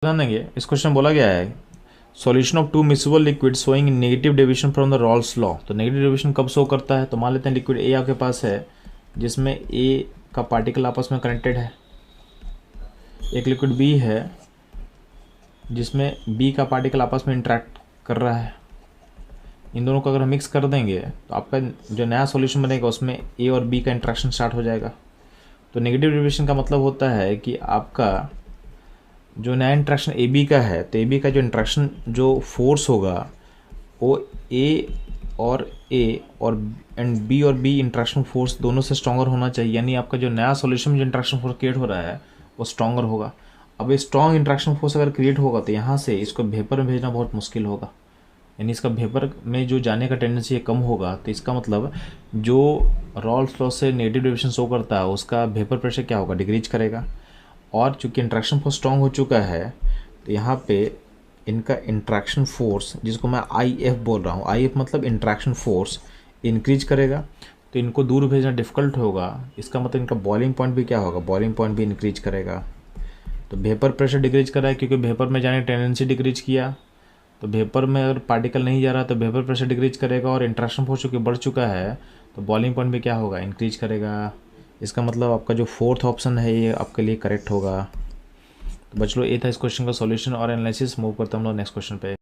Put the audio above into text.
ध्यान देंगे, इस क्वेश्चन में बोला गया है solution of two miscible liquid showing negative deviation from the Raoult's law. तो नेगेटिव डेविएशन कब शो करता है? तो मान लेते हैं लिक्विड ए आपके पास है जिसमें ए का पार्टिकल आपस में कनेक्टेड है, एक लिक्विड बी है जिसमें बी का पार्टिकल आपस में इंटरेक्ट कर रहा है। इन दोनों को अगर हम मिक्स कर देंगे तो आपका जो नया सॉल्यूशन बनेगा उसमें ए और बी का इंटरेक्शन स्टार्ट हो जाएगा। तो नेगेटिव डेविएशन का मतलब होता है कि आपका जो नया इंट्रैक्शन ए बी का है, तो ए बी का जो इंट्रैक्शन जो फोर्स होगा वो ए और एंड बी और बी इंट्रैक्शन फोर्स दोनों से स्ट्रॉन्गर होना चाहिए, यानी आपका जो नया सॉल्यूशन में जो इंट्रैक्शन फोर्स क्रिएट हो रहा है वो स्ट्रॉन्गर होगा। अब ये स्ट्रॉन्ग इंट्रैक्शन फोर्स अगर क्रिएट होगा तो यहाँ से इसको वेपर में भेजना बहुत मुश्किल होगा, यानी इसका वेपर में जो जाने का टेंडेंसी कम होगा। तो इसका मतलब जो रॉल्स लॉ से नेगेटिव डेविएशन शो करता है उसका वेपर प्रेशर क्या होगा? डिक्रीज करेगा। और चूंकि इंट्रैक्शन फोर्स स्ट्रॉन्ग हो चुका है तो यहाँ पे इनका इंट्रैक्शन फोर्स, जिसको मैं आई एफ बोल रहा हूँ, आई एफ मतलब इंट्रैक्शन फोर्स, इंक्रीज करेगा। तो इनको दूर भेजना डिफ़िकल्ट होगा। इसका मतलब इनका बॉइलिंग पॉइंट भी क्या होगा? बॉइलिंग पॉइंट भी इंक्रीज करेगा। तो वेपर प्रेशर डिक्रीज कर रहा है क्योंकि वेपर में जाने की टेंडेंसी डिक्रीज किया। तो वेपर में अगर पार्टिकल नहीं जा रहा तो वेपर प्रेशर डिक्रीज करेगा, और इंट्रैक्शन फोर्स चूँकि बढ़ चुका है तो बॉइलिंग पॉइंट भी क्या होगा? इंक्रीज करेगा। इसका मतलब आपका जो फोर्थ ऑप्शन है ये आपके लिए करेक्ट होगा। तो बच्चों ये था इस क्वेश्चन का सॉल्यूशन और एनालिसिस। मूव करते हैं हम लोग नेक्स्ट क्वेश्चन पे।